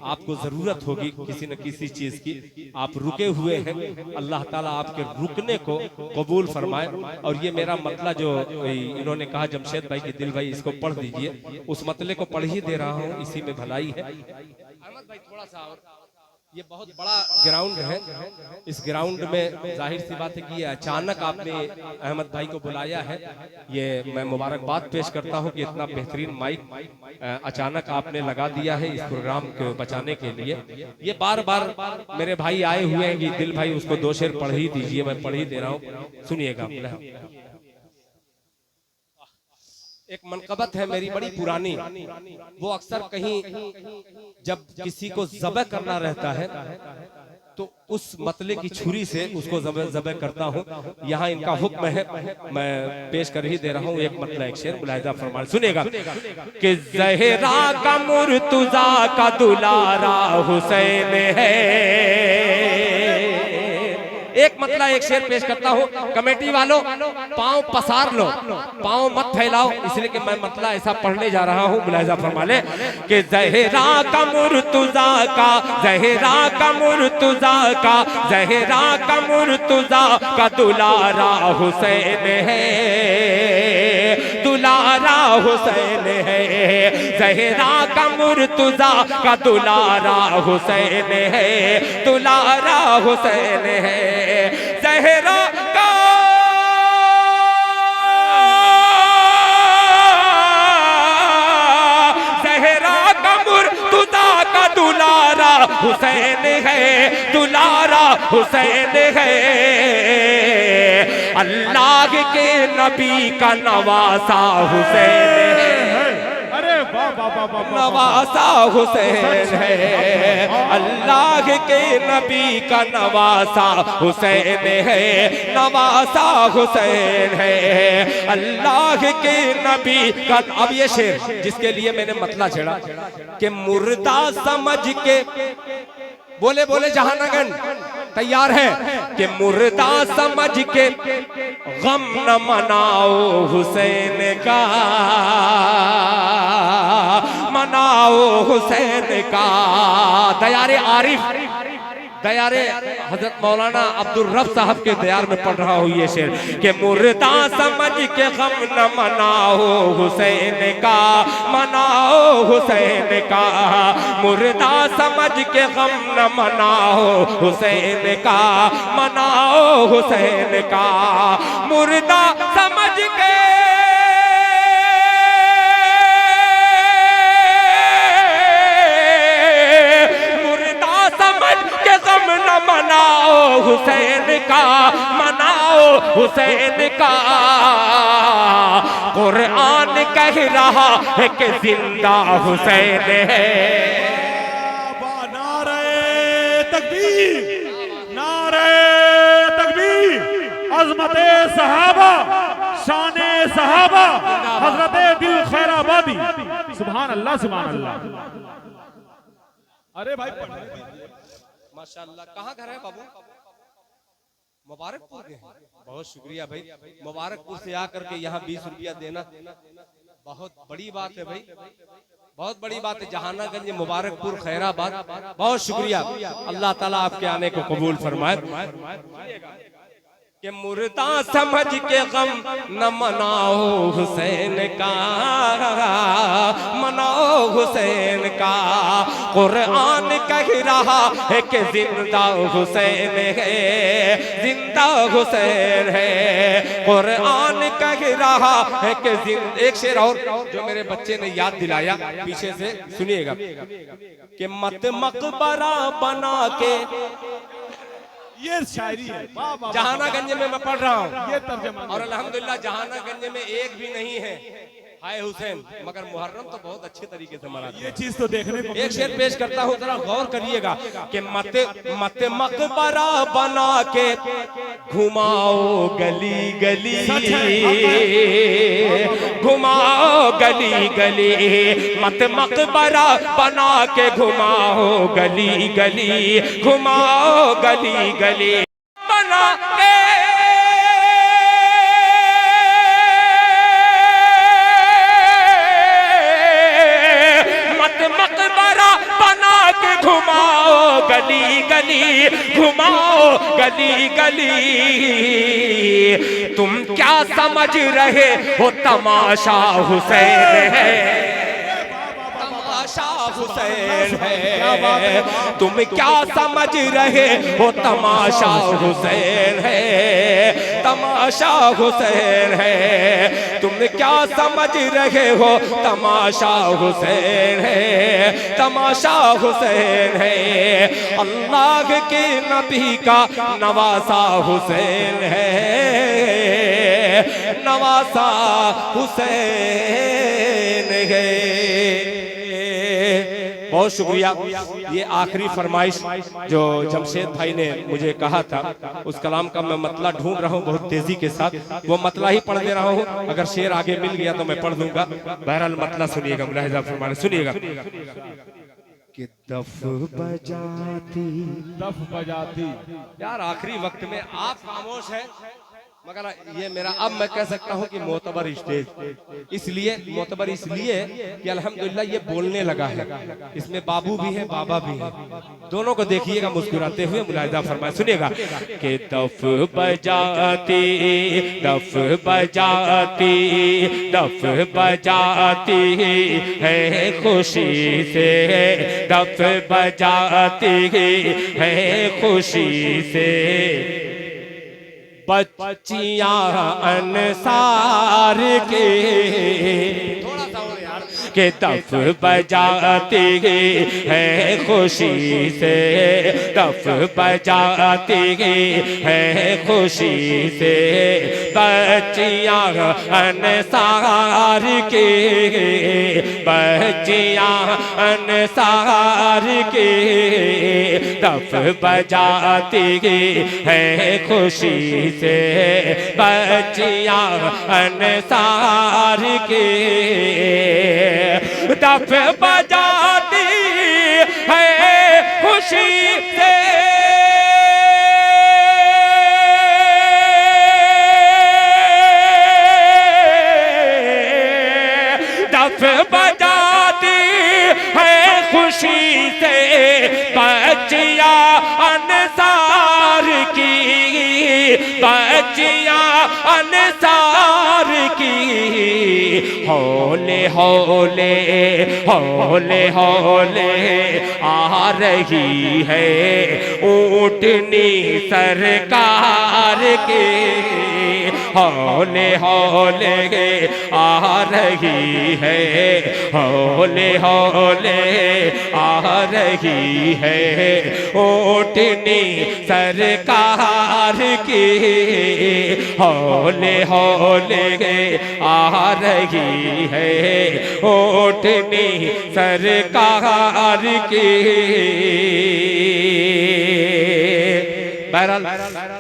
आपको जरूरत होगी किसी न किसी चीज की, आप रुके हुए हैं। अल्लाह ताला आपके रुकने को कबूल फरमाए। और ये मेरा मतला जो इन्होंने कहा जमशेद भाई की दिल भाई इसको पढ़ दीजिए, उस मतले को पढ़ ही दे रहा हूँ, इसी में भलाई है। अहमद भाई थोड़ा सा, और ये बहुत बड़ा ग्राउंड है, इस ग्राउंड में जाहिर सी बात है कि अचानक आपने अहमद भाई को बुलाया है। ये मैं मुबारकबाद पेश करता हूं कि इतना बेहतरीन माइक अचानक आपने लगा दिया है इस प्रोग्राम को बचाने के लिए। ये बार बार मेरे भाई आए हुए हैं कि दिल भाई उसको 2 शेर पढ़ ही दीजिए, मैं पढ़ ही दे रहा हूँ, सुनिएगा। एक मनकबत है मेरी बड़ी पुरानी, वो अक्सर कहीं जब किसी को ज़बह करना रहता है तो उस मतले की छुरी से उसको ज़बह करता हूँ। यहाँ इनका हुक्म है, मैं पेश कर ही दे रहा हूँ एक मतला, एक शेर मुलाहिजा फरमाएं, सुनिएगा कि ज़हरा का मुर्तज़ा का दुलारा हुसैन है। एक मतला एक शेर पेश करता हूँ। कमेटी वालों पांव पसार लो, पांव मत फैलाओ, इसलिए कि मैं मतला ऐसा पढ़ने जा रहा हूँ, मुलाहिजा फरमा ले कि ज़हरा का मुर्तज़ा का, ज़हरा का मुर्तज़ा का, ज़हरा का मुर्तज़ा का दुलारा हुसैन है, दुलारा हुसैन है। ज़हरा का मुर्तज़ा का दुलारा हुसैन है, दुलारा हुसैन है। ज़हरा का मुर्तज़ा का दुलारा हुसैन है, दुलारा हुसैन है। अल्लाह के नबी का नवासा हुसैन है, नवासा हुसैन है। अल्लाह के नबी का नवासा हुसैन है, नवासा हुसैन है। अल्लाह के नबी का, अब ये शेर जिसके लिए मैंने मतला छेड़ा कि मुर्दा समझ के, बोले बोले जहानागन तैयार है कि मुर्दा समझ के गम न मनाओ हुसैन का, मनाओ हुसैन का। दयारे आरिफ, दयारे हजरत मौलाना अब्दुल रब साहब के दयार में पढ़ रहा हूँ ये शेर कि मुर्दा समझ के गम न मनाओ हुसैन का, मनाओ हुसैन का। मुर्दा समझ के गम न मनाओ हुसैन का, मनाओ हुसैन का। मुर्दा समझ के मनाओ हुसैन का, मनाओ हुसैन का। कुरान कह रहा है कि जिंदा हुसैन है। नारे तकबीर, नारे तकबीर। अज़मते सहाबा, शाने सहाबा, हज़रते दिल खैराबादी। सुभान अल्लाह, सुभान अल्लाह। अरे भाई माशाअल्लाह। कहाँ घर है बाबू? मुबारकपुर के हैं। बहुत शुक्रिया भाई, मुबारकपुर से आकर के यहाँ 20 रुपया देना बहुत बड़ी बात है भाई, बहुत बड़ी बात है। जहानागंज, मुबारकपुर, खैराबाद, बहुत शुक्रिया। अल्लाह ताला आपके आने को कबूल फरमाए। कि मुर्दा समझ के गम न मनाओ हुसैन का, मनाओ हुसैन का। कुरान कह रहा है कि जिंदा हुसैन है, जिंदा हुसैन है। कुरान कह रहा है कि एक शेर और जो मेरे बच्चे ने याद दिलाया, पीछे से सुनिएगा। कि मत मकबरा बना के, ये शायरी है जहानागंज में मैं पढ़ रहा हूँ, ये तर्जमा और अल्हम्दुलिल्लाह जहानागंज में एक भी नहीं है हाय हुसैन, मगर मुहर्रम तो बहुत अच्छे तरीके से मनाते ये हैं। चीज तो देखने को एक शेर पेश करता हूँ, जरा गौर करिएगा। कि मत मकबरा बना के घुमाओ गली गली, घुमाओ गली गली। मत मकबरा बना के घुमाओ गली गली, घुमाओ गली गली बना के। घुमाओ गली गली, घुमाओ गली गली। तुम क्या समझ रहे हो तमाशा हुसैन है, तमाशा हुसैन है। तुम क्या समझ रहे हो तमाशा हुसैन है, तमाशा हुसैन है। तुम क्या समझ रहे हो तमाशा हुसैन है, तमाशा हुसैन है। अल्लाह के नबी का नवासा हुसैन है, नवासा हुसैन है। बहुत शुक्रिया। ये आखिरी फरमाइश जो जमशेद भाई ने मुझे कहा था, उस कलाम का मैं मतला ढूंढ रहा हूँ बहुत तेजी के साथ, वो मतला ही पढ़ दे रहा हूँ। अगर शेर आगे मिल गया तो मैं पढ़ दूंगा। बहरहाल मतला सुनिएगा, मुलाहिजा फरमाने सुनिएगा। कि दफ बजाती यार आखिरी वक्त में आप खामोश हैं, मगर ये मेरा अब मैं कह सकता हूँ कि मोतबर स्टेज, इसलिए मोतबर इसलिए कि अल्हम्दुलिल्लाह ये बोलने लगा है। इसमें बाबू भी है, बाबा भी है, दोनों को देखिएगा मुस्कुराते हुए। मुलाहिजा फरमाए सुनिएगा। कि दफ बजाती, दफ बजाती, दफ बजाती है खुशी से, दफ बजाती है खुशी से। बच्चियां अंसार के, थोड़ा सा और यार। के दफ बजाती है खुशी से, दफ बजाती है खुशी से। बच्चियां अंसार के, बच्चियां अंसार के। दफ बजाती है खुशी से, बच्चियां अंसार के। दफ बजाती है खुशी से, दफ बजाती है खुशी से। बच्चियां अंसार की, बच्चियां अंसार की। हौले हौले हौले हौले आ रही है ऊँटनी सरकार के। हौले हौले आ रही है, हौले हौले आ रही है ऊँटनी सरकार की। हौले हौले आ रही है ऊँटनी सरकार की। बहरहाल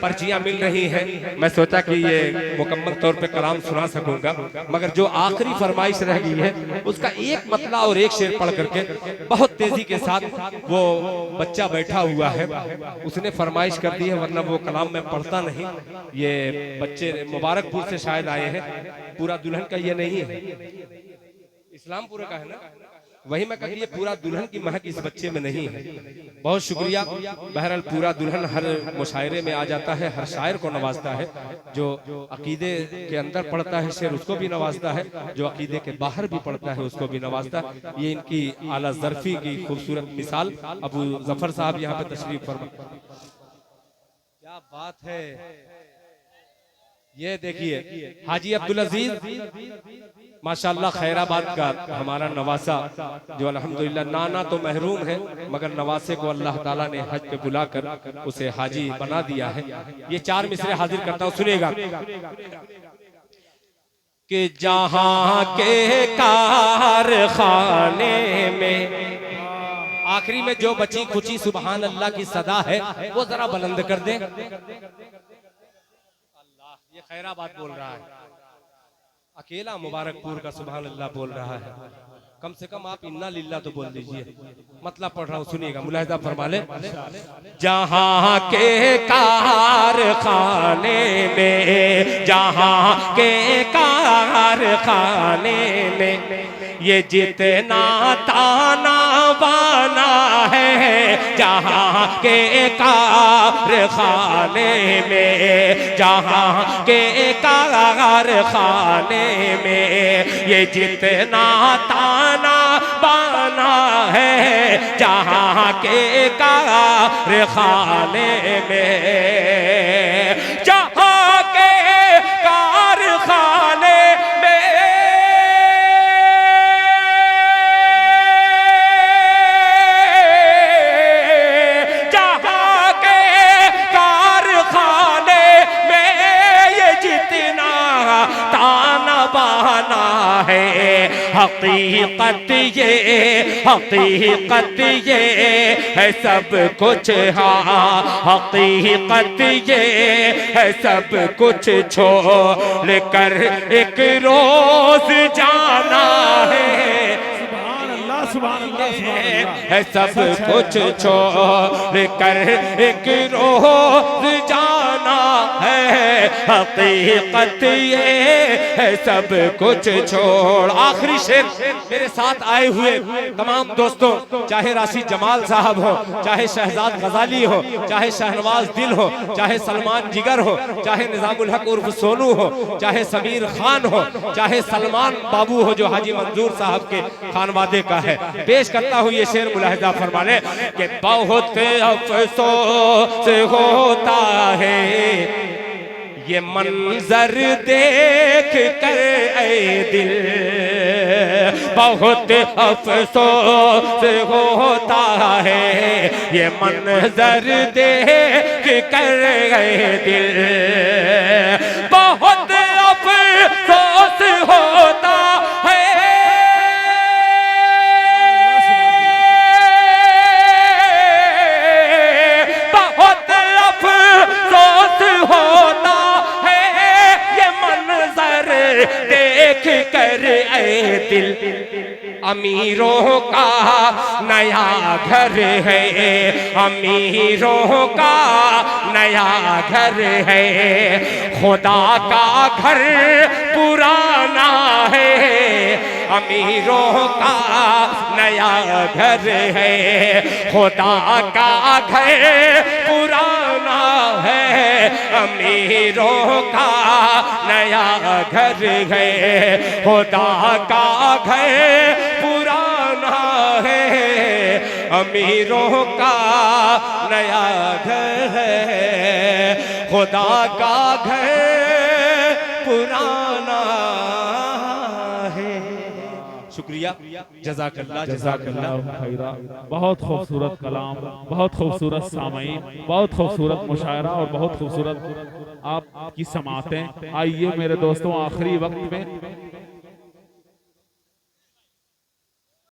पर्चियां मिल रही हैं, मैं सोचा कि ये मुकम्मल तौर पे कलाम सुना सकूंगा, मगर जो आखिरी फरमाइश रह गई है उसका एक मतला और एक शेर पढ़ करके बहुत तेजी के साथ, वो बच्चा बैठा हुआ है उसने फरमाइश कर दी है, वरना वो कलाम मैं पढ़ता नहीं। ये बच्चे मुबारकपुर से शायद आए हैं, पूरा दुल्हन का ये नहीं है, इस्लामपुर का है ना। वही मैं कहती, ये पूरा दुल्हन की महक इस बच्चे में नहीं है। बहुत शुक्रिया। बहरहाल पूरा दुल्हन हर मुशायरे में आ जाता है, हर शायर को नवाजता है। जो अकीदे के अंदर पढ़ता है शेर उसको भी नवाजता है, जो अकीदे के बाहर भी पढ़ता है उसको भी नवाजता है। ये इनकी आला ज़र्फी की खूबसूरत मिसाल अबू जफर साहब यहाँ पे तशरीफ फरमा। क्या बात है। ये देखिए हाजी अब्दुल अजीज माशाल्लाह खैराबाद का हमारा नवासा, जो अल्हम्दुलिल्लाह नाना तो महरूम है मगर नवासे को अल्लाह ताला ने हज पे बुलाकर उसे हाजी बना दिया है। ये 4 मिसरे हाजिर करता हूँ, सुनिएगा। कि जहां के कारखाने में आखिरी में जो बची खुची सुबहान अल्लाह की सदा है वो जरा बुलंद कर दे। ये खैराबाद बोल रहा है, अकेला मुबारकपुर का सुभान अल्लाह बोल रहा है। कम से कम आप इन्ना लिल्लाह तो बोल दीजिए। मतलब पढ़ रहा हूँ, सुनिएगा, मुलाहिजा फरमा ले। जहाँ के कारखाने में, जहाँ के कारखाने में ये जितना ताना बाना है, जहाँ के कारखाने में, जहाँ के कारखाने में ये जितना ताना बाना है, जहाँ के कारखाने में, जहाँ के कारखाने हकीकत ये है सब कुछ, हाँ हकीकत ये है सब कुछ, छोड़ कर एक रोज जाना है। सुभान अल्लाह है सब कुछ छोड़ कर एक रोज जाना है। हकीकत ये है सब कुछ छोड़। आखिरी शेर मेरे साथ आए हुए तमाम दोस्तों, चाहे राशिद जमाल साहब हो, चाहे शहजाद गजाली हो, चाहे शहनवाज दिल हो, चाहे सलमान जिगर हो, चाहे निजामुल हक उर्फ सोनू हो, चाहे समीर खान हो, चाहे सलमान बाबू हो जो हाजी मंजूर साहब के खानवादे का है। पेश करता हूँ ये शेर, मुलाहिजा फरमाने कि बहुत अफसोस होता है ये मंजर देख कर ऐ दिल, बहुत अफसोस होता है ये मंजर देख कर ऐ दिल, बहुत अफसोस होता है देख कर ऐ दिल। अमीरों का नया घर है, अमीरों का नया घर है, खुदा का घर पुराना है। अमीरों का नया घर है, खुदा का घर पुराना है। अमीरों का नया घर है, खुदा का घर पुराना है। अमीरों का नया घर है, खुदा का घर पुराना है। शुक्रिया, जज़ाकल्लाह जज़ाकल्लाह खैरा। बहुत खूबसूरत कलाम, बहुत खूबसूरत सामईन, बहुत खूबसूरत मुशायरा और बहुत खूबसूरत आपकी समातें। आइए मेरे दोस्तों, आखिरी वक्त में